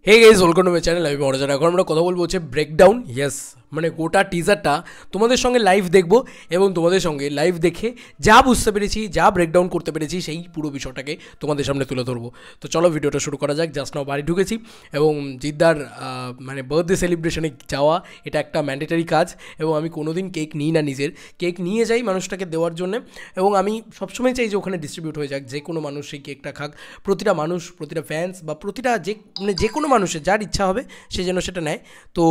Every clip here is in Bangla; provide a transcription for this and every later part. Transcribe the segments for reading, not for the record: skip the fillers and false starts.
Hey guys, welcome to my channel. আমি মনোজ। এখন আমরা কথা বলবো হচ্ছে ব্রেকডাউন। ইয়েস, মানে গোটা টিজারটা তোমাদের সঙ্গে লাইভ দেখবো এবং তোমাদের সঙ্গে লাইভ দেখে যা বুঝতে পেরেছি, যা ব্রেকডাউন করতে পেরেছি, সেই পুরো বিষয়টাকে তোমাদের সামনে তুলে ধরবো। তো চলো ভিডিওটা শুরু করা যাক। জাস্ট নাও বাড়ি ঢুকেছি এবং জিদ্দার মানে বার্থডে সেলিব্রেশনে যাওয়া এটা একটা ম্যান্ডেটারি কাজ এবং আমি কোনোদিন কেক নিই না, নিজের কেক নিয়ে যাই মানুষটাকে দেওয়ার জন্য এবং আমি সবসময় চাই যে ওখানে ডিস্ট্রিবিউট হয়ে যাক, যে কোনো মানুষ সেই কেকটা খাক। প্রতিটা মানুষ, প্রতিটা ফ্যান্স বা প্রতিটা যে কোনো মানুষের যার ইচ্ছা হবে সে যেন সেটা নেয়। তো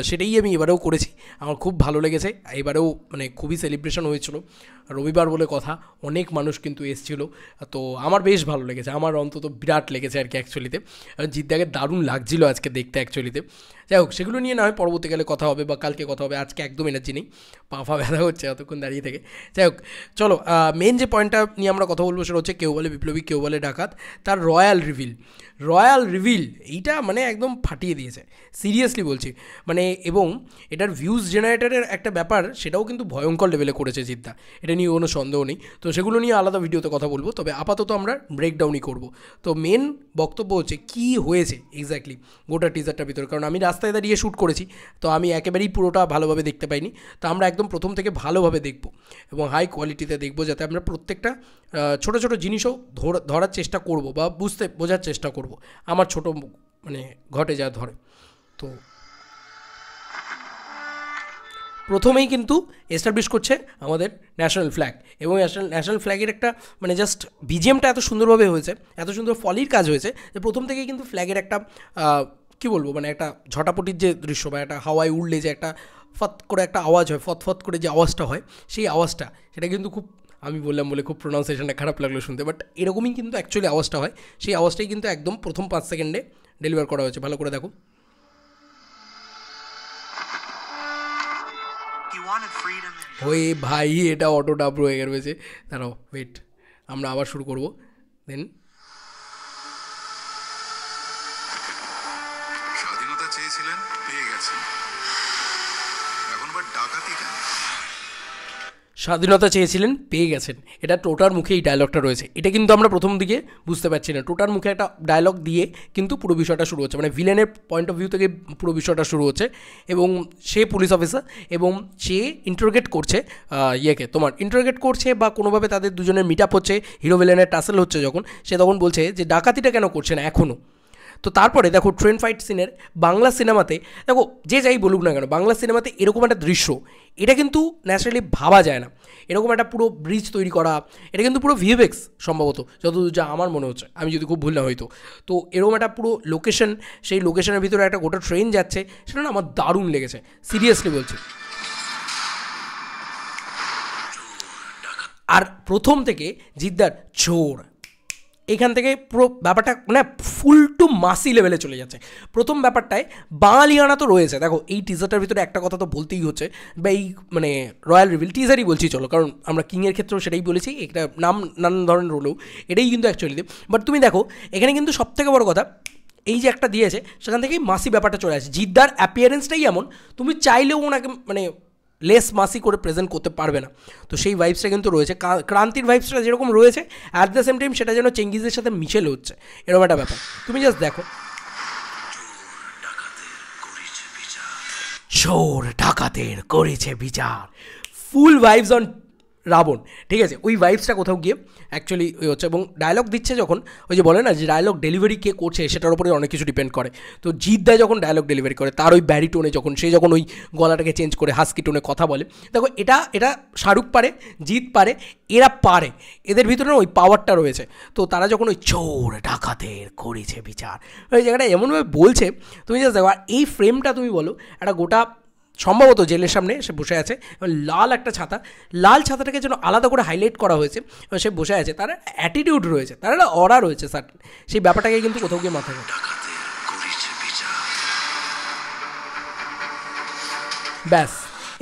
সেটাই আমি এবারেও করেছি। আমার খুব ভালো লেগেছে। এবারেও মানে খুবই সেলিব্রেশন হয়েছিল। রবিবার বলে কথা, অনেক মানুষ কিন্তু এসেছিলো। তো আমার বেশ ভালো লেগেছে, আমার অন্তত বিরাট লেগেছে আর কি অ্যাকচুয়ালিতে। জিদ্দাকে দারুণ লাগছিলো আজকে দেখতে অ্যাকচুয়ালিতে। যাই হোক, সেগুলো নিয়ে না হয় পরবর্তীকালে কথা হবে বা কালকে কথা হবে। আজকে একদম এনার্জি নেই, পা ব্যথা হচ্ছে এতক্ষণ দাঁড়িয়ে থেকে। যাই হোক, চলো মেন যে পয়েন্টটা নিয়ে আমরা কথা বলবো সেটা হচ্ছে কেউ বলে বিপ্লবী, কেউ বলে ডাকাত, তার রয়্যাল রিভিল এইটা মানে একদম ফাটিয়ে দিয়েছে, সিরিয়াসলি বলছি। মানে এবং এটার ভিউজ জেনারেটরের একটা ব্যাপার, সেটাও কিন্তু ভয়ঙ্কর লেভেলে করেছে জিদ্দা, এটা নিয়ে কোনো সন্দেহ নেই। তো সেগুলো নিয়ে আলাদা ভিডিওতে কথা বলবো, তবে আপাতত আমরা ব্রেকডাউনই করব। তো মেন বক্তব্য হচ্ছে কী হয়েছে এক্স্যাক্টলি গোটা টিজারটার ভিতরে, কারণ আমি রাস্তায় দাঁড়িয়ে শ্যুট করেছি, তো আমি একেবারেই পুরোটা ভালোভাবে দেখতে পাইনি। তো আমরা একদম প্রথম থেকে ভালোভাবে দেখব এবং হাই কোয়ালিটিতে দেখব, যাতে আমরা প্রত্যেকটা ছোটো ছোটো জিনিসও ধরার চেষ্টা করব বা বোঝার চেষ্টা করব আমার ছোটো মানে ঘটে যা ধরে। তো প্রথমেই কিন্তু এস্টাবলিশ করছে আমাদের ন্যাশনাল ফ্ল্যাগ এবং ন্যাশনাল ফ্ল্যাগের একটা মানে জাস্ট বিজিএমটা এত সুন্দরভাবে হয়েছে, এত সুন্দর ফলির কাজ হয়েছে যে প্রথম থেকেই কিন্তু ফ্ল্যাগের একটা কী বলবো, মানে একটা ঝটাপটির যে দৃশ্য বা একটা হাওয়ায় উড়লে যে একটা ফত করে একটা আওয়াজ হয়, ফত করে যে আওয়াজটা হয়, সেই আওয়াজটা সেটা কিন্তু খুব, আমি বললাম বলে খুব প্রোনাউন্সিয়েশনটা খারাপ লাগলো শুনতে, বাট এরকমই কিন্তু অ্যাকচুয়ালি আওয়াজটা হয়। সেই আওয়াজটাই কিন্তু একদম প্রথম 5 সেকেন্ডে ডেলিভার করা হয়েছে। ভালো করে দেখো। ওই ভাই, এটা অটো ডাব রয়ে গেছে। দাঁড়াও, ওয়েট, আমরা আবার শুরু করব। দেন স্বাধীনতা চেয়েছিলেন, পেয়ে গেছেন, এখন বা ডাকাতি কেন? স্বাধীনতা চেয়েছিলেন, পেয়ে গেছেন, এটা টোটার মুখে এই ডায়লগটা রয়েছে। এটা কিন্তু আমরা প্রথম দিকে বুঝতে পারছি না, টোটার মুখে একটা ডায়লগ দিয়ে কিন্তু পুরো বিষয়টা শুরু হচ্ছে, মানে ভিলেনের পয়েন্ট অফ ভিউ থেকে পুরো বিষয়টা শুরু হচ্ছে এবং সে পুলিশ অফিসার এবং সে ইন্টারোগেট করছে তোমার ইন্টারোগেট করছে বা কোনোভাবে তাদের দুজনের মিট আপ হচ্ছে, হিরো ভিলেনের টাসেল হচ্ছে যখন, সে তখন বলছে যে ডাকাতিটা কেন করছে না এখনও। তো তারপরে দেখো ট্রেন ফাইট সিনের বাংলা সিনেমাতে, দেখো যে যাই বলুক না কেন, বাংলা সিনেমাতে এরকম একটা দৃশ্য এটা কিন্তু ন্যাচারালি ভাবা যায় না। এরকম একটা পুরো ব্রিজ তৈরি করা, এটা কিন্তু পুরো ভিএফএক্স সম্ভবত, যতদূর যা আমার মনে হচ্ছে, আমি যদি খুব ভুল না হইতো। তো এরকম একটা পুরো লোকেশন, সেই লোকেশনের ভিতরে একটা গোটা ট্রেন যাচ্ছে, সেটা না আমার দারুণ লেগেছে, সিরিয়াসলি বলছি। আর প্রথম থেকে জিদ্দার চোর, এখান থেকে পুরো ব্যাপারটা মানে ফুল টু মাসি লেভেলে চলে যাচ্ছে। প্রথম ব্যাপারটায় বাঙালিয়ানা তো রয়েছে। দেখো এই টিজারটার ভিতরে একটা কথা তো বলতেই হচ্ছে, বা এই মানে রয়্যাল রিভিল টিজারই বলছি চলো, কারণ আমরা কিংয়ের ক্ষেত্রেও সেটাই বলেছি, একটা নাম নানান ধরনের রোলেও এটাই কিন্তু অ্যাকচুয়ালি। বাট তুমি দেখো এখানে কিন্তু সবথেকে বড় কথা, এই যে একটা দিয়েছে সেখান থেকেই মাসি ব্যাপারটা চলে আসে। জিদ্দার অ্যাপিয়ারেন্সটাই এমন, তুমি চাইলেও ওনাকে মানে লেস মাসি করে প্রেজেন্ট করতে পারবে না। তো সেই ভাইবসটা কিন্তু রয়েছে, ক্রান্তির ভাইবসটা যেরকম রয়েছে, অ্যাট দ্য সেম টাইম সেটা যেন চেঙ্গিজের সাথে মিশেল হচ্ছে, এরকম একটা ব্যাপার। তুমি জাস্ট দেখো, চোর ডাকাতের করেছে বিচার, ফুল ভাইবস অন রাবণ, ঠিক আছে? ওই ভাইবসটা কোথাও গিয়ে অ্যাকচুয়ালি ওই হচ্ছে। এবং ডায়লগ দিচ্ছে যখন, ওই যে বলে না যে ডায়লগ ডেলিভারি কে করছে সেটার উপরে অনেক কিছু ডিপেন্ড করে। তো জিদ্দা যখন ডায়লগ ডেলিভারি করে, তার ওই ব্যারিটোনে যখন ওই গলাটাকে চেঞ্জ করে হাস্কি টোনে কথা বলে, দেখো এটা শাহরুখ পারে, জিৎ পারে, এরা পারে, এদের ভিতরে ওই পাওয়ারটা রয়েছে। তো তারা যখন ওই চোর ডাকাতের করেছে বিচার, ওই জায়গাটা এমনভাবে বলছে, তুমি জাস্ট দেখো। আর এই ফ্রেমটা তুমি বলো, একটা গোটা সম্ভবত জেলের সামনে সে বসে আছে, লাল একটা ছাতা, লাল ছাতাটাকে যেন আলাদা করে হাইলাইট করা হয়েছে, সে বসে আছে, তার অ্যাটিটিউড রয়েছে, তার একটা অরা রয়েছে স্যার, সেই ব্যাপারটাকে কিন্তু কোথাও গিয়ে মাথায় ব্যাস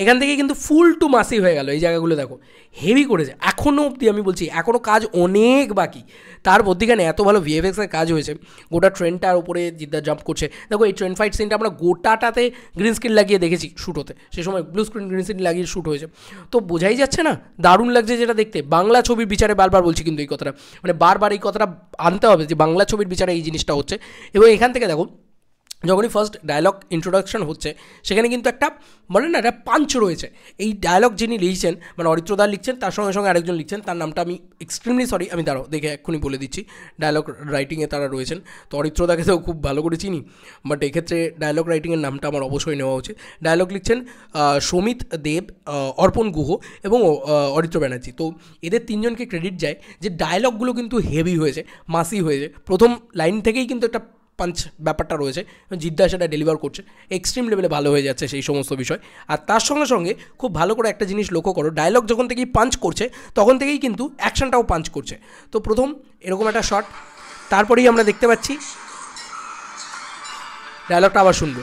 এখান থেকে কিন্তু ফুল টু মাসি হয়ে গেল। এই জায়গাগুলো দেখো হেভি করেছে, এখনও অবধি আমি বলছি এখনও কাজ অনেক বাকি। তার মধ্যিখানে এত ভালো ভিএফএক্সের কাজ হয়েছে, গোটা ট্রেনটার উপরে জিদ্দা জাম্প করছে। দেখো এই ট্রেন ফাইট সিনটা আমরা গোটাটাতে গ্রিন স্ক্রিন লাগিয়ে দেখেছি শ্যুট হতে, সে সময় ব্লু স্ক্রিন গ্রিন স্ক্রিন লাগিয়ে শ্যুট হয়েছে, তো বোঝাই যাচ্ছে না দারুণ লাগছে যেটা দেখতে। বাংলা ছবির বিচারে বারবার বলছি কিন্তু এই কথাটা, মানে বারবার এই কথাটা আনতে হবে যে বাংলা ছবির বিচারে এই জিনিসটা হচ্ছে। এবং এখান থেকে দেখো যখনই ফার্স্ট ডায়লগ ইন্ট্রোডাকশন হচ্ছে সেখানে কিন্তু একটা বলেন না একটা পাঞ্চ রয়েছে। এই ডায়লগ যিনি লিখছেন মানে অরিত্রদা লিখছেন, তার সঙ্গে সঙ্গে আরেকজন লিখছেন, তার নামটা আমি এক্সট্রিমলি সরি, আমি দাঁড়াও দেখে এক্ষুনি বলে দিচ্ছি। ডায়লগ রাইটিংয়ে তারা রয়েছেন, তো অরিত্রদাকে তো খুব ভালো করে চিনি, বাট এক্ষেত্রে ডায়লগ রাইটিংয়ের নামটা আমার অবশ্যই নেওয়া উচিত। ডায়লগ লিখছেন সমিত দেব, অর্পণ গুহ এবং অরিত্র ব্যানার্জি। তো এদের তিনজনকে ক্রেডিট যায় যে ডায়লগগুলো কিন্তু হেভি হয়েছে, মাসি হয়েছে, প্রথম লাইন থেকেই কিন্তু একটা পাঞ্চ ব্যাপারটা রয়েছে, জিদ্দা সেটা ডেলিভার করছে, এক্সট্রিম লেভেলে ভালো হয়ে যাচ্ছে সেই সমস্ত বিষয়। আর তার সঙ্গে সঙ্গে খুব ভালো করে একটা জিনিস লক্ষ্য করো, ডায়লগ যখন থেকেই পাঞ্চ করছে তখন থেকেই কিন্তু অ্যাকশনটাও পাঞ্চ করছে। তো প্রথম এরকম একটা শট, তারপরেই আমরা দেখতে পাচ্ছি ডায়লগটা আবার শুনবো।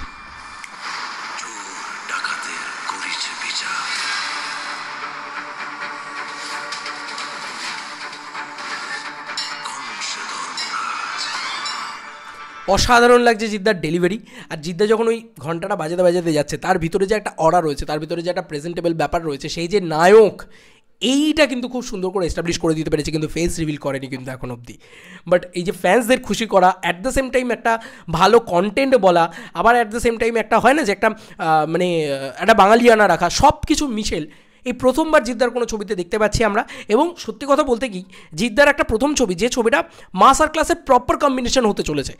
অসাধারণ লাগছে জিদ্দার ডেলিভারি। আর জিদ্দা যখন ওই ঘন্টাটা বাজাতে বাজাতে যাচ্ছে, তার ভিতরে যে একটা অরা রয়েছে, তার ভিতরে যে একটা প্রেজেন্টেবল ব্যাপার রয়েছে, সেই যে নায়ক, এইটা কিন্তু খুব সুন্দর করে এস্টাবলিশ করে দিতে পেরেছে, কিন্তু ফেস রিভিল করেনি কিন্তু এখন অবধি। বাট এই যে ফ্যান্সদের খুশি করা, অ্যাট দ্য সেম টাইম একটা ভালো কন্টেন্ট বলা, আবার অ্যাট দ্য সেম টাইম একটা হয় না যে একটা মানে একটা বাঙালিয়ানা রাখা, সব কিছু মিশেল এই প্রথমবার জিদ্দার কোনো ছবিতে দেখতে পাচ্ছি আমরা। এবং সত্যি কথা বলতে কি, জিদ্দার একটা প্রথম ছবি, যে ছবিটা মাস আর ক্লাসের প্রপার কম্বিনেশন হতে চলেছে,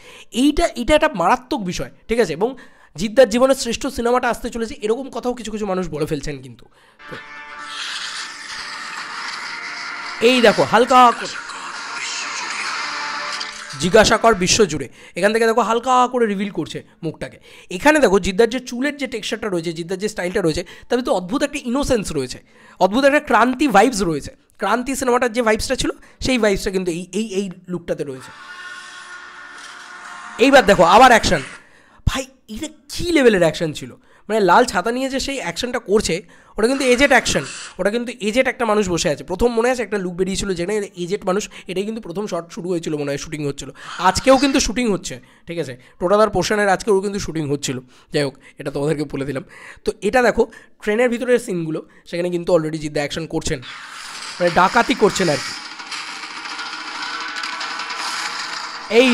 এটা একটা মারাত্মক বিষয়, ঠিক আছে। এবং জিদ্দার জীবনের শ্রেষ্ঠ সিনেমাটা আসতে চলেছে, এরকম কথাও কিছু কিছু মানুষ বলে ফেলছেন কিন্তু। এই দেখো হালকা জিজ্ঞাসা কর বিশ্বজুড়ে, এখান থেকে দেখো হালকা করে রিভিল করছে মুখটাকে। এখানে দেখো জিদ্দার যে চুলের যে টেক্সচারটা রয়েছে, জিদ্দার যে স্টাইলটা রয়েছে, তার ভিতরে অদ্ভুত একটা ইনোসেন্স রয়েছে, অদ্ভুত একটা ক্রান্তি ভাইবস রয়েছে। ক্রান্তি সিনেমাটার যে ভাইবসটা ছিল সেই ভাইবসটা কিন্তু এই লুকটাতে রয়েছে। এইবার দেখো আবার অ্যাকশন, ভাই এটা কী লেভেলের অ্যাকশন ছিল, মানে লাল ছাতা নিয়ে যে সেই অ্যাকশনটা করছে, ওটা কিন্তু এজেট অ্যাকশন, ওটা কিন্তু এজেট একটা মানুষ বসে আছে। প্রথম মনে আছে একটা লুক বেরিয়েছিল যেখানে এজেট মানুষ, এটাই কিন্তু প্রথম শট শুরু হয়েছিল মনে হয়, শুটিং হচ্ছিল, আজকেও কিন্তু শুটিং হচ্ছে, ঠিক আছে, টোটাদার পোর্শনের আজকেও কিন্তু শুটিং হচ্ছিল। যাই হোক, এটা তোমাদেরকে বলে দিলাম। তো এটা দেখো ট্রেনের ভিতরের সিনগুলো, সেখানে কিন্তু অলরেডি জিদ্দা অ্যাকশন করছেন, মানে ডাকাতি করছেন আর কি। এই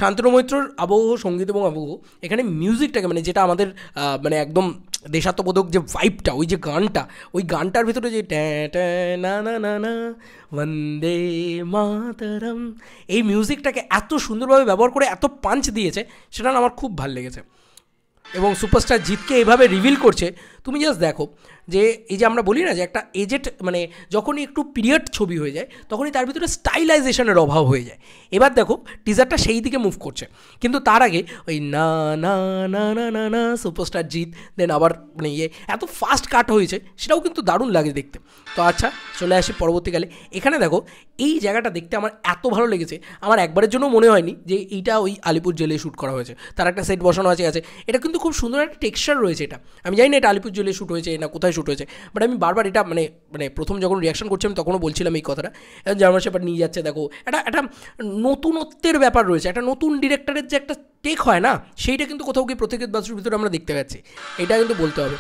শান্তনু মৈত্রর আবহ, সঙ্গীত এবং আবহ, এখানে মিউজিকটাকে মানে যেটা আমাদের মানে একদম দেশাত্মবোধক যে ভাইবটা, ওই যে গানটা, ওই গানটার ভিতরে যে না না না না বন্দে মাতরম, এই মিউজিকটাকে এত সুন্দরভাবে ব্যবহার করে এত পাঞ্চ দিয়েছে, সেটা আমার খুব ভালো লেগেছে। এবং সুপারস্টার জিতকে এইভাবে রিভিল করছে, তুমি জাস্ট দেখো যে এই যে আমরা বলি না যে একটা এজেট মানে যখনই একটু পিরিয়ড ছবি হয়ে যায় তখনই তার ভিতরে স্টাইলাইজেশনের অভাব হয়ে যায়। এবার দেখো টিজারটা সেই দিকে মুভ করছে, কিন্তু তার আগে ওই না না না না না না সুপারস্টার জিত, দেন আবার মানে এত ফাস্ট কাট হয়েছে, সেটাও কিন্তু দারুণ লাগে দেখতে। তো আচ্ছা চলে আসি পরবর্তীকালে। এখানে দেখো এই জায়গাটা দেখতে আমার এত ভালো লেগেছে, আমার একবারের জন্য মনে হয়নি যে এইটা ওই আলিপুর জেলে শ্যুট করা হয়েছে, তার একটা সেট বসানো আছে। এটা কিন্তু খুব সুন্দর একটা টেক্সচার রয়েছে, এটা আমি জানি না এটা আলিপুর জেলে শ্যুট হয়েছে না কোথায় শ্যুট হয়েছে, বাট আমি বারবার এটা মানে প্রথম যখন রিয়াকশন করছি আমি তখনও বলছিলাম এই কথাটা, জার্মান শেপার্ড নিয়ে যাচ্ছে, দেখো একটা নতুনত্বের ব্যাপার রয়েছে, একটা নতুন ডিরেক্টরের যে একটা টেক হয় না, সেইটা কিন্তু কোথাও গিয়ে প্রত্যেকের বাসুর ভিতরে আমরা দেখতে পাচ্ছি, এটা কিন্তু বলতে হবে।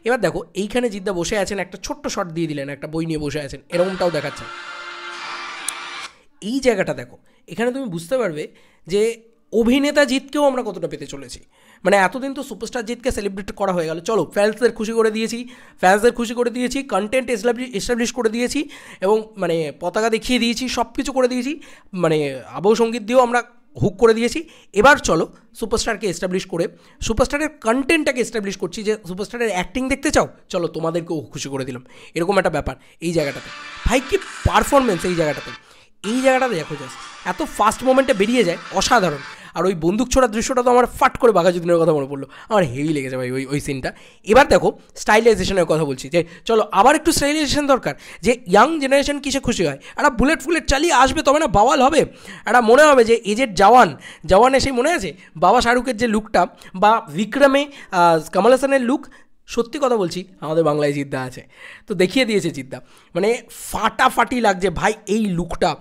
এবার দেখো এইখানে জিদ্দা বসে আছেন, একটা ছোট্ট শট দিয়ে দিলেন, একটা বই নিয়ে বসে আছেন, এরকমটাও দেখাচ্ছেন। এই জায়গাটা দেখো, এখানে তুমি বুঝতে পারবে যে অভিনেতা জিতকেও আমরা কতটা পেতে চলেছি। মানে এতদিন তো সুপারস্টার জিতকে সেলিব্রেট করা হয়ে গেল, চলো ফ্যান্সদের খুশি করে দিয়েছি, কন্টেন্ট এস্টাবলিশ করে দিয়েছি, এবং মানে পতাকা দেখিয়ে দিয়েছি, সব কিছু করে দিয়েছি, মানে আবহ সঙ্গীত দিয়েও আমরা হুক করে দিয়েছি। এবার চলো সুপারস্টারকে এস্টাবলিশ করে সুপারস্টারের কন্টেন্টটাকে এস্টাবলিশ করছি, যে সুপারস্টারের অ্যাক্টিং দেখতে চাও, চলো তোমাদেরকেও খুশি করে দিলাম, এরকম একটা ব্যাপার এই জায়গাটাতে। ভাই কি পারফরমেন্স এই জায়গাটাতে দেখো, জাস্ট এত ফাস্ট মোমেন্টে বেরিয়ে যায়, অসাধারণ। আর ওই বন্দুক ছোড়ার দৃশ্যটা তো আমার ফাট করে বাঘাযতীনের কথা মনে পড়লো, আমার হেভি লেগেছে ভাই ওই সিনটা। এবার দেখো স্টাইলাইজেশনের কথা বলছি, যে চলো আবার একটু স্টাইলাইজেশন দরকার, যে ইয়াং জেনারেশন কিসে খুশি হয়, একটা বুলেট চালিয়ে আসবে তবে না বাওয়াল হবে, একটা মনে হবে যে এজের জওয়ানে সেই মনে আছে বাবা শাহরুখের যে লুকটা, বা বিক্রমে কমল হাসানের লুক, সত্যি কথা বলছি আমাদের বাংলায় জিদ্দা আছে, তো দেখিয়ে দিয়েছে জিদ্দা, মানে ফাটাফাটি লাগছে ভাই এই লুকটা।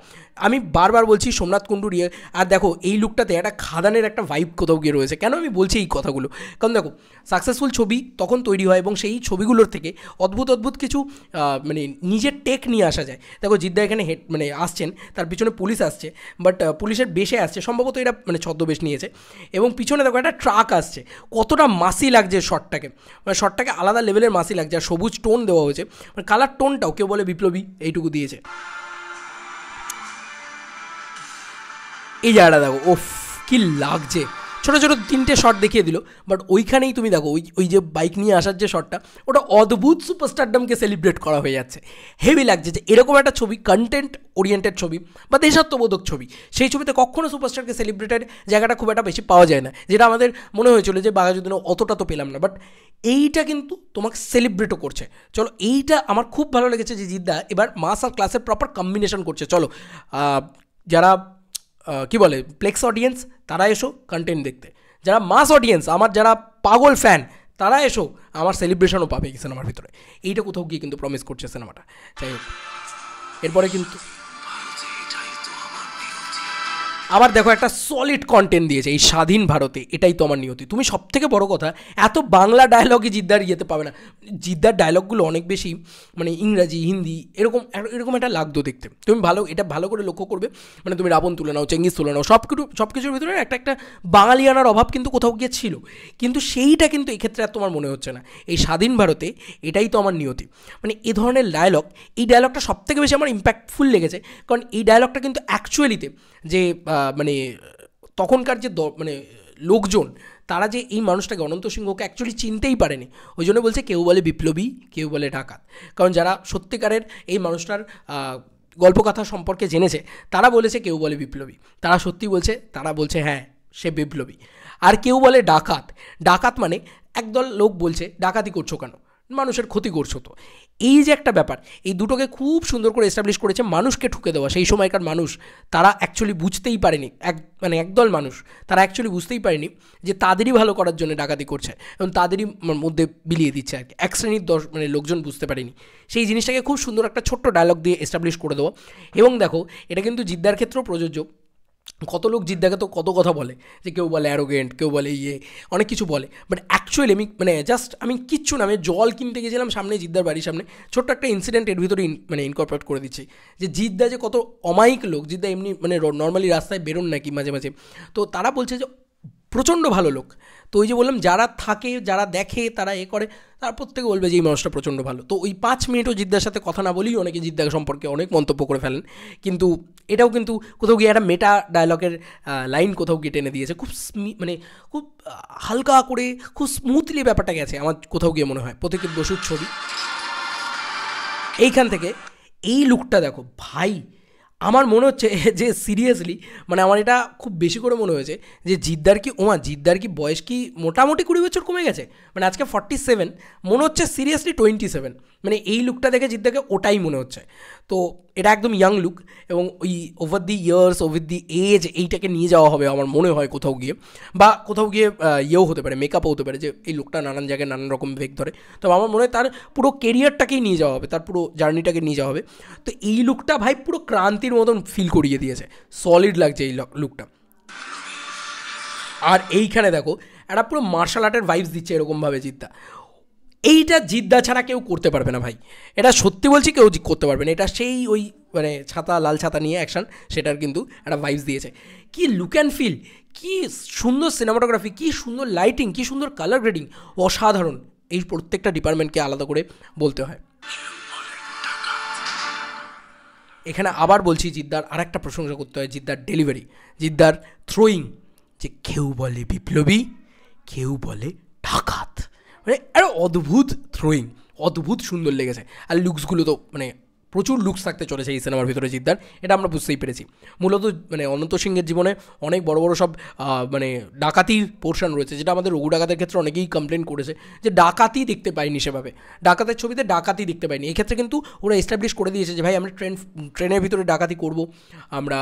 আমি বারবার বলছি সোমনাথ কুণ্ডু রিয়ে, আর দেখো এই লুকটাতে একটা খাদানের একটা ভাইব কোথাও গিয়ে রয়েছে। কেন আমি বলছি এই কথাগুলো, কারণ দেখো সাকসেসফুল ছবি তখন তৈরি হয় এবং সেই ছবিগুলোর থেকে অদ্ভুত অদ্ভুত কিছু মানে নিজের টেক নিয়ে আসা যায়। দেখো জিদ্দা এখানে মানে আসছেন, তার পিছনে পুলিশ আসছে, বাট পুলিশের বেশে আসছে, সম্ভবত এটা মানে ছদ্মবেশ নিয়েছে, এবং পিছনে দেখো একটা ট্রাক আসছে, কতটা মাসি লাগছে শটটাকে, মানে শটটাকে আলাদা লেভেলের মাসি লাগছে। আর সবুজ টোন দেওয়া হয়েছে, মানে কালার টোনটাও কেউ বলে বিপ্লবী, এইটুকু দিয়েছে। এই জায়গাটা দেখো, ওফ কি লাগছে, ছোটো ছোটো 3টে শট দেখিয়ে দিল, বাট ওইখানেই তুমি দেখো ওই যে বাইক নিয়ে আসার যে শটটা, ওটা অদ্ভুত সুপারস্টারডমকে সেলিব্রেট করা হয়ে যাচ্ছে। হেভি লাগছে যে এরকম একটা ছবি, কন্টেন্ট ওরিয়েন্টেড ছবি বা দেশাত্মবোধক ছবি, সেই ছবিতে কখনও সুপারস্টারকে সেলিব্রেটেড জায়গাটা খুব একটা বেশি পাওয়া যায় না, যেটা আমাদের মনে হয়েছিল যে বাঘাযতীনে অতটা তো পেলাম না, বাট এইটা কিন্তু তোমাকে সেলিব্রেটও করছে। চলো এইটা আমার খুব ভালো লেগেছে যে জিদ্দা এবার মাস আর ক্লাসের প্রপার কম্বিনেশন করছে। চলো যারা কি বলে প্লেক্স অডিয়েন্স তারা এসো কন্টেন্ট দেখতে, যারা মাস অডিয়েন্স আমার যারা পাগল ফ্যান তারা এসো, আমার সেলিব্রেশনও পাবে এই সিনেমার ভিতরে। এইটা কোথাও গিয়ে কিন্তু প্রমিস করছে সিনেমাটা। যাই হোক, এরপরে কিন্তু আবার দেখো একটা সলিড কন্টেন্ট দিয়েছে এই স্বাধীন ভারতে, এটাই তো আমার নিয়তি। তুমি সব থেকে বড় কথা এত বাংলা ডায়লগই জিদ্দার ইয়েতে পাবে না, জিদ্দার ডায়লগগুলো অনেক বেশি মানে ইংরাজি হিন্দি এরকম একটা লাগতো দেখতে। তুমি এটা ভালো করে লক্ষ্য করবে, মানে তুমি রাবণ তুলে নাও, চেঙ্গিস তুলে নাও, সব কিছুর ভিতরে একটা বাঙালিয়ানার অভাব কিন্তু কোথাও গিয়ে ছিল, কিন্তু সেইটা কিন্তু এক্ষেত্রে আর তোমার মনে হচ্ছে না। এই স্বাধীন ভারতে এটাই তো আমার নিয়তি, মানে এ ধরনের ডায়লগ, এই ডায়লগটা সব থেকে বেশি আমার ইম্প্যাক্টফুল লেগেছে, কারণ এই ডায়লগটা কিন্তু অ্যাকচুয়ালিতে যে মানে তখনকার যে মানে লোকজন, তারা যে এই মানুষটাকে অনন্ত সিংহকে অ্যাকচুয়ালি চিনতেই পারেনি, ওই জন্য বলছে কেউ বলে বিপ্লবী, কেউ বলে ডাকাত। কারণ যারা সত্যিকারের এই মানুষটার গল্পকথা সম্পর্কে জেনেছে তারা বলেছে কেউ বলে বিপ্লবী, তারা সত্যি বলছে, তারা বলছে হ্যাঁ সে বিপ্লবী। আর কেউ বলে ডাকাত, ডাকাত মানে একদল লোক বলছে ডাকাতি করছো কেন, মানুষের ক্ষতি করছো তো। এই যে একটা ব্যাপার, এই দুটোকে খুব সুন্দর করে এস্টাবলিশ করেছে মানুষকে ঠুকে দেওয়া। সেই সময়কার মানুষ তারা অ্যাকচুয়ালি বুঝতেই পারেনি, একদল মানুষ তারা অ্যাকচুয়ালি বুঝতেই পারেনি যে তাদেরই ভালো করার জন্য ডাকাতি করছে এবং তাদেরই মধ্যে বিলিয়ে দিচ্ছে আর কি। এক শ্রেণীর মানে লোকজন বুঝতে পারেনি, সেই জিনিসটাকে খুব সুন্দর একটা ছোট্ট ডায়লগ দিয়ে এস্টাবলিশ করে দেওয়া। এবং দেখো এটা কিন্তু জিদ্দার ক্ষেত্রেও প্রযোজ্য। কত লোক জিদ্দাকে তো কত কথা বলে, যে কেউ বলে অ্যারোগেন্ট, কেউ বলে অনেক কিছু বলে, বাট অ্যাকচুয়ালি আমি কিচ্ছু না, আমি জল কিনতে গেছিলাম সামনে জিদ্দার বাড়ির সামনে, ছোট্ট একটা ইনসিডেন্ট এর ভিতরে ইনকর্পোরেট করে দিচ্ছি যে জিদ্দা যে কত অমায়িক লোক। জিদ্দা এমনি নর্মালি রাস্তায় বেরোন নাকি মাঝে মাঝে, তো তারা বলছে যে প্রচণ্ড ভালো লোক। তো ওই যে বললাম যারা থাকে, যারা দেখে, তারা করে, তারা প্রত্যেকে বলবে যে এই মানুষটা প্রচণ্ড ভালো। তো ওই 5 মিনিটও জিদ্দার সাথে কথা না বলেই অনেকে জিদ্দা সম্পর্কে অনেক মন্তব্য করে ফেলেন, কিন্তু এটাও কিন্তু কোথাও গিয়ে একটা মেটা ডায়লগের লাইন কোথাও গিয়ে টেনে দিয়েছে, খুব হালকা করে, খুব স্মুথলি ব্যাপারটা গেছে আমার কোথাও গিয়ে মনে হয়। প্রতীকী বসুর ছবি, এইখান থেকে এই লুকটা দেখো ভাই, আমার মনে হচ্ছে যে সিরিয়াসলি আমার এটা খুব বেশি করে মনে হয়েছে যে জিদ্দার কি বয়স কি মোটামুটি 20 বছর কমে গেছে, আজকে 47, মনে হচ্ছে সিরিয়াসলি 27, এই লুকটা দেখে জিদ্দাকে ওটাই মনে হচ্ছে। তো এটা একদম ইয়াং লুক, এবং ওই over the years, over the age, এইটাকে নিয়ে যাওয়া হবে আমার মনে হয় কোথাও গিয়ে, বা কোথাও গিয়ে ইয়েও হতে পারে, মেকআপও হতে পারে, যে এই লুকটা নানান জায়গায় নানান রকম বেগ ধরে। তো আমার মনে হয় তার পুরো কেরিয়ারটাকেই নিয়ে যাওয়া হবে, তার পুরো জার্নিটাকে নিয়ে যাওয়া হবে। তো এই লুকটা ভাই পুরো ক্রান্তির মতন ফিল করিয়ে দিয়েছে, সলিড লাগছে এই লুকটা। আর এইখানে দেখো একটা পুরো মার্শাল আর্টের ভাইবস দিচ্ছে এরকমভাবে জিদ্দা, এইটা জিদ্দা ছাড়া কেউ করতে পারবে না ভাই, এটা সত্যি বলছি, কেউ করতে পারবে না। এটা সেই ওই ছাতা, লাল ছাতা নিয়ে অ্যাকশন, সেটার কিন্তু একটা ভাইবস দিয়েছে। কি লুক অ্যান্ড ফিল, কি সুন্দর সিনেমাটোগ্রাফি, কি সুন্দর লাইটিং, কি সুন্দর কালার গ্রেডিং, অসাধারণ। এই প্রত্যেকটা ডিপার্টমেন্টকে আলাদা করে বলতে হয়। এখানে আবার বলছি জিদ্দার আর একটা প্রশংসা করতে হয়, জিদ্দার ডেলিভারি, জিদ্দার থ্রোয়িং, যে কেউ বলে বিপ্লবী, কেউ বলে ডাকাত, একটা অদ্ভুত থ্রোয়িং, অদ্ভুত সুন্দর লেগেছে। আর লুকসগুলো তো প্রচুর লুকস থাকতে চলেছে এই সিনেমার ভিতরে জিদ্দার, এটা আমরা বুঝতেই পেরেছি। মূলত অনন্ত সিংহের জীবনে অনেক বড় বড় সব ডাকাতির পোর্শন রয়েছে, যেটা আমাদের রঘু ডাকাতের ক্ষেত্রে অনেকেই কমপ্লেন করেছে যে ডাকাতি দেখতে পাইনি সেভাবে, ডাকাতের ছবিতে ডাকাতি দেখতে পাইনি। এক্ষেত্রে কিন্তু ওরা এস্টাবলিশ করে দিয়েছে যে ভাই আমরা ট্রেনের ভিতরে ডাকাতি করব, আমরা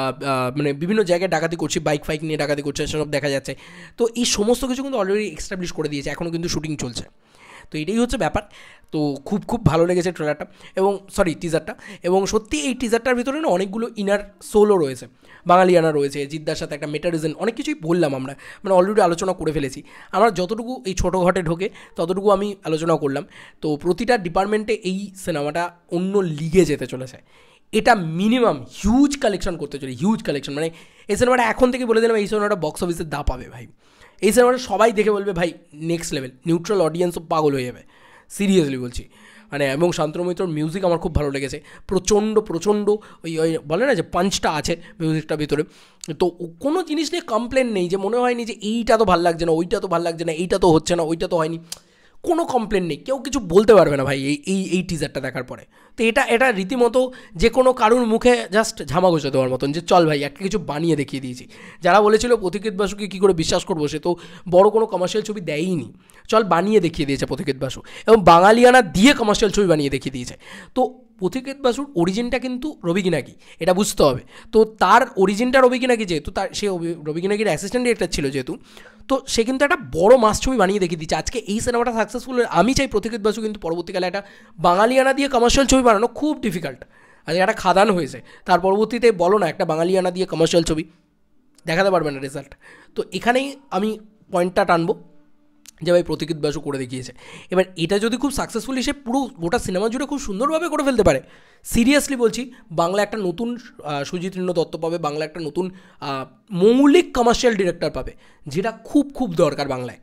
বিভিন্ন জায়গায় ডাকাতি করছি, বাইক ফাইক নিয়ে ডাকাতি করছে, সেসব দেখা যাচ্ছে। তো এই সমস্ত কিছু কিন্তু অলরেডি এস্টাবলিশ করে দিয়েছে, এখনও কিন্তু শুটিং চলছে। তো এটাই হচ্ছে ব্যাপার। তো খুব খুব ভালো লেগেছে ট্রেলারটা এবং টিজারটা, এবং সত্যি এই টিজারটার ভিতরে না অনেকগুলো ইনার সোলও রয়েছে, বাঙালিয়ানা রয়েছে, জিদ্দার সাথে একটা মেটা রিজন, অনেক কিছুই বললাম আমরা, মানে অলরেডি আলোচনা করে ফেলেছি। আমরা যতটুকু এই ছোটো ঘটে ঢোকে ততটুকু আমি আলোচনা করলাম। তো প্রতিটা ডিপার্টমেন্টে এই সিনেমাটা অন্য লিগে যেতে চলেছে, এটা মিনিমাম হিউজ কালেকশন করতে চলে, হিউজ কালেকশন। মানে এই সিনেমাটা এখন থেকে বলে দিলাম, এই সিনেমাটা বক্স অফিসে দা পাবে ভাই। এই সিনেমাটা সবাই দেখে বলবে ভাই নেক্সট লেভেল, নিউট্রাল অডিয়েন্সও পাগল হয়ে যাবে, সিরিয়াসলি বলছি। মানে এবং শান্তনু মৈত্রর মিউজিক আমার খুব ভালো লেগেছে, প্রচণ্ড ওই ওই বলে না যে পাঞ্চটা আছে মিউজিকটার ভিতরে। তো কোনো জিনিস নিয়ে কমপ্লেন নেই, যে মনে হয়নি যে এইটা তো ভালো লাগছে না, ওইটা তো ভালো লাগছে না, এইটা তো হচ্ছে না, ওইটা তো হয়নি, কোনো কমপ্লেন নেই, কেউ কিছু বলতে পারবে না ভাই এই টিজারটা দেখার পরে। তো এটা রীতিমতো যে কোনো কারুর মুখে জাস্ট ঝামা ঘষে দেওয়ার মতন, যে চল ভাই একটা কিছু বানিয়ে দেখিয়ে দিয়েছি। যারা বলেছিল পথিকৃৎ বাসুকে কী করে বিশ্বাস করবো, সে তো বড় কোনো কমার্শিয়াল ছবি দেয়ইনি, চল বানিয়ে দেখিয়ে দিয়েছে পথিকৃৎ বাসু, এবং বাঙালিয়ানা দিয়ে কমার্শিয়াল ছবি বানিয়ে দেখিয়ে দিয়েছে। তো পথিকৃৎ বাসুর অরিজিনটা কিন্তু রবি কিনাকি, এটা বুঝতে হবে। তো তার অরিজিনটা রবি কিনাকি, যেহেতু সে রবি কিনাকির অ্যাসিস্ট্যান্ট ডিরেক্টর ছিল যেহেতু, তো সে কিন্তু একটা বড় মাস ছবি বানিয়ে দেখিয়ে দিচ্ছে। আজকে এই সিনেমাটা সাকসেসফুল, আমি চাই পথিকৃৎ বাসু কিন্তু পরবর্তীকালে একটা বাঙালিয়ানা দিয়ে কমার্শিয়াল ছবি বানানো খুব ডিফিকাল্ট। আজকে একটা খাদান হয়েছে, তার পরবর্তীতে বলো না একটা বাঙালিয়ানা দিয়ে কমার্শিয়াল ছবি দেখাতে পারবে না রেজাল্ট। তো এখানেই আমি পয়েন্টটা টানবো যে ভাই পথিকৃৎ বাসু করে দেখিয়েছে। এবার এটা যদি খুব সাকসেসফুলি সে পুরো গোটা সিনেমা জুড়ে খুব সুন্দরভাবে করে ফেলতে পারে, সিরিয়াসলি বলছি, বাংলা একটা নতুন সুজিতৃণ্য দত্ত পাবে, বাংলা একটা নতুন মৌলিক কমার্শিয়াল ডিরেক্টর পাবে, যেটা খুব খুব দরকার বাংলায়।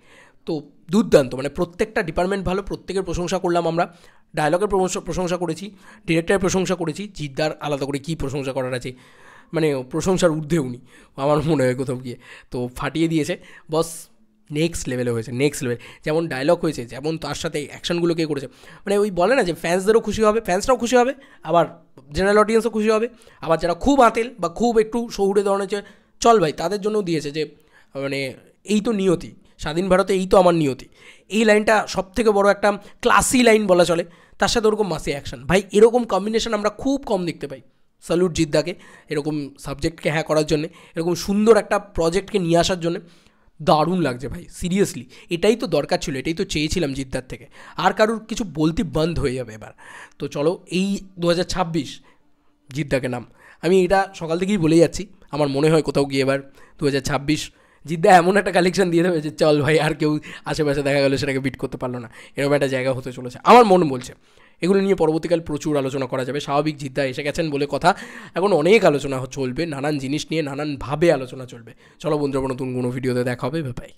তো দুর্দান্ত, মানে প্রত্যেকটা ডিপার্টমেন্ট ভালো, প্রত্যেকের প্রশংসা করলাম আমরা, ডায়লগের প্রশংসা করেছি, ডিরেক্টরের প্রশংসা করেছি, জিদ্দার আলাদা করে কী প্রশংসা করার আছে, মানে প্রশংসার ঊর্ধ্বে উনি আমার মনে হয় কোথাও গিয়ে, তো ফাটিয়ে দিয়েছে বস, নেক্সট লেভেলে হয়েছে, নেক্সট লেভেল। যেমন ডায়লগ হয়েছে, যেমন তার সাথে অ্যাকশনগুলো কে করেছে, মানে ওই বলে না যে ফ্যান্সদেরও খুশি হবে, ফ্যান্সরাও খুশি হবে, আবার জেনারেল অডিয়েন্সও খুশি হবে, আবার যারা খুব আতেল বা খুব একটু শহুরে ধরনের চল ভাই তাদের জন্যও দিয়েছে, যে মানে এই তো নিয়তি, স্বাধীন ভারতে এই তো আমার নিয়তি, এই লাইনটা সব থেকে বড় একটা ক্লাসি লাইন বলা চলে, তার সাথে ওরকম মাসি অ্যাকশন, ভাই এরকম কম্বিনেশন আমরা খুব কম দেখতে পাই। স্যালুট জিদ্দাকে এরকম সাবজেক্টকে হ্যাঁ করার জন্যে, এরকম সুন্দর একটা প্রজেক্টকে নিয়ে আসার জন্যে, দারুণ লাগছে ভাই, সিরিয়াসলি এটাই তো দরকার ছিল, এটাই তো চেয়েছিলাম জিদ্দার থেকে। আর কারুর কিছু বলতে বন্ধ হয়ে যাবে এবার। তো চলো এই 2026 জিদ্দাকে নাম, আমি এটা সকাল থেকেই বলে যাচ্ছি, আমার মনে হয় কোথাও গিয়ে এবার 2026 জিদ্দা এমন একটা কালেকশন দিয়ে দেবে যে চল ভাই আর কেউ আশেপাশে দেখা গেলো সেটাকে বিট করতে পারলো না, এরকম একটা জায়গা হতে চলেছে আমার মন বলছে। এগুলো নিয়ে পরবর্তীকাল প্রচুর আলোচনা করা যাবে, স্বাভাবিক জিদ্দা এসে গেছেন বলে কথা, এখন অনেক আলোচনা চলবে, নানান জিনিস নিয়ে নানানভাবে আলোচনা চলবে। চলো বন্ধুরা, নতুন কোনো ভিডিওতে দেখা হবে, ভাই।